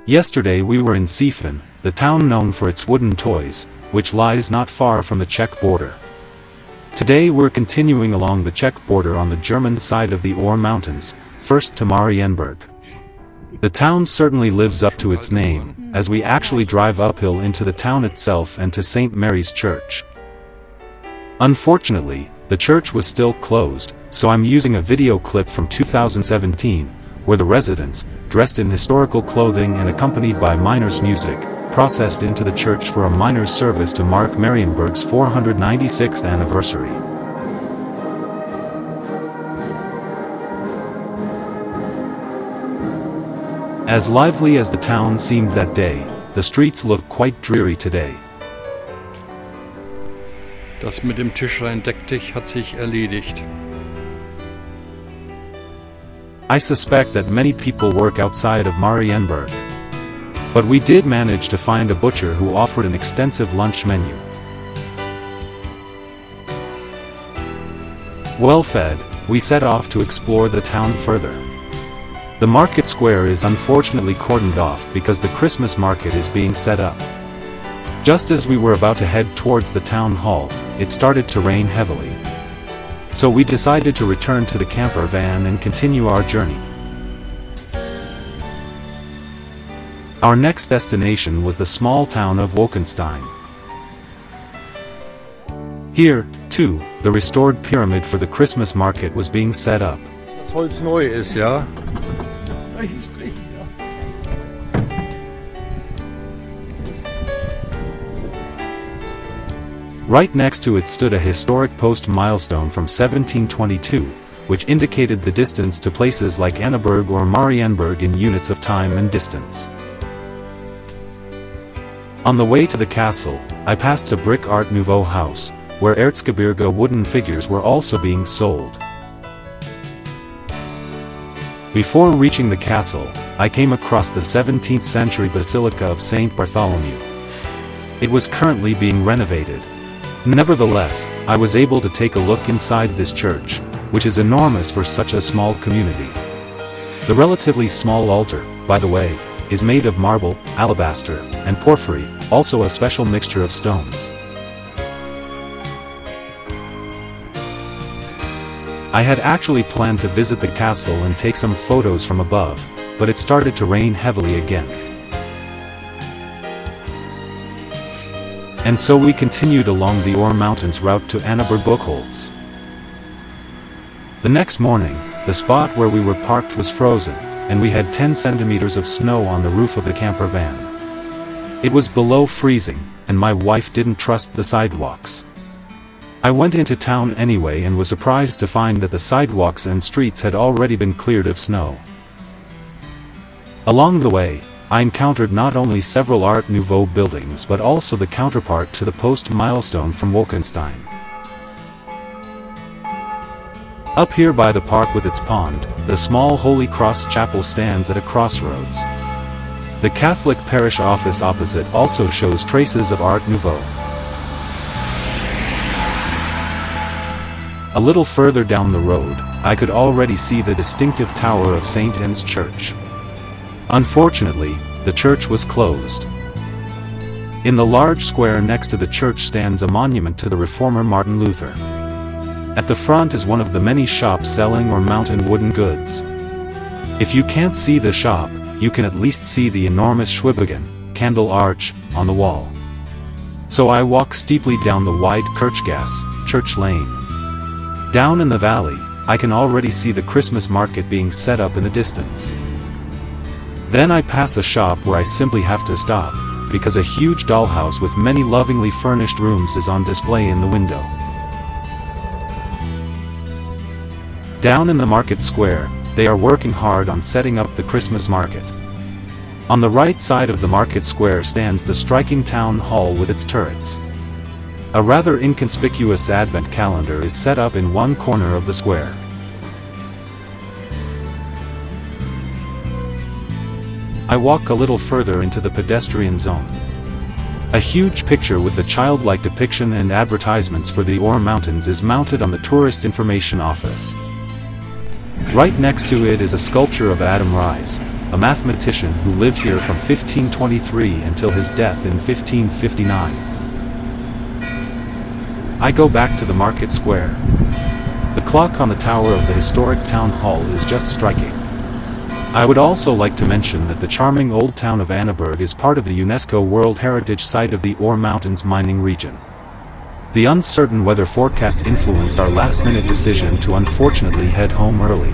Yesterday we were in Seiffen, the town known for its wooden toys, which lies not far from the Czech border. Today we're continuing along the Czech border on the German side of the Ore Mountains, first to Marienberg. The town certainly lives up to its name, as we actually drive uphill into the town itself and to St. Mary's Church. Unfortunately, the church was still closed, so I'm using a video clip from 2017, where the residents, dressed in historical clothing and accompanied by miners' music, processed into the church for a miners' service to mark Marienberg's 496th anniversary. As lively as the town seemed that day, the streets look quite dreary today. Das mit dem Tischlein deck dich hat sich erledigt. I suspect that many people work outside of Marienberg. But we did manage to find a butcher who offered an extensive lunch menu. Well fed, we set off to explore the town further. The market square is unfortunately cordoned off because the Christmas market is being set up. Just as we were about to head towards the town hall, it started to rain heavily. So we decided to return to the camper van and continue our journey. Our next destination was the small town of Wolkenstein. Here, too, the restored pyramid for the Christmas market was being set up. Das Holz neu ist, ja? Right next to it stood a historic post milestone from 1722, which indicated the distance to places like Annaberg or Marienberg in units of time and distance. On the way to the castle, I passed a brick Art Nouveau house, where Erzgebirge wooden figures were also being sold. Before reaching the castle, I came across the 17th century Basilica of Saint Bartholomew. It was currently being renovated. Nevertheless, I was able to take a look inside this church, which is enormous for such a small community. The relatively small altar, by the way, is made of marble, alabaster, and porphyry, also a special mixture of stones. I had actually planned to visit the castle and take some photos from above, but it started to rain heavily again. And so we continued along the Ore Mountains route to Annaberg-Buchholz. The next morning, the spot where we were parked was frozen, and we had 10 centimeters of snow on the roof of the camper van. It was below freezing, and my wife didn't trust the sidewalks. I went into town anyway and was surprised to find that the sidewalks and streets had already been cleared of snow. Along the way, I encountered not only several Art Nouveau buildings but also the counterpart to the post milestone from Wolkenstein. Up here by the park with its pond, the small Holy Cross Chapel stands at a crossroads. The Catholic parish office opposite also shows traces of Art Nouveau. A little further down the road, I could already see the distinctive tower of St. Anne's Church. Unfortunately, the church was closed. In the large square next to the church stands a monument to the reformer Martin Luther. At the front is one of the many shops selling or mounting wooden goods. If you can't see the shop, you can at least see the enormous Schwibbogen, candle arch, on the wall. So I walk steeply down the wide Kirchgasse, Church Lane. Down in the valley, I can already see the Christmas market being set up in the distance. Then I pass a shop where I simply have to stop, because a huge dollhouse with many lovingly furnished rooms is on display in the window. Down in the market square, they are working hard on setting up the Christmas market. On the right side of the market square stands the striking town hall with its turrets. A rather inconspicuous advent calendar is set up in one corner of the square. I walk a little further into the pedestrian zone. A huge picture with a childlike depiction and advertisements for the Ore Mountains is mounted on the Tourist Information Office. Right next to it is a sculpture of Adam Ries, a mathematician who lived here from 1523 until his death in 1559. I go back to the market square. The clock on the tower of the historic town hall is just striking. I would also like to mention that the charming old town of Annaberg is part of the UNESCO World Heritage Site of the Ore Mountains mining region. The uncertain weather forecast influenced our last-minute decision to unfortunately head home early.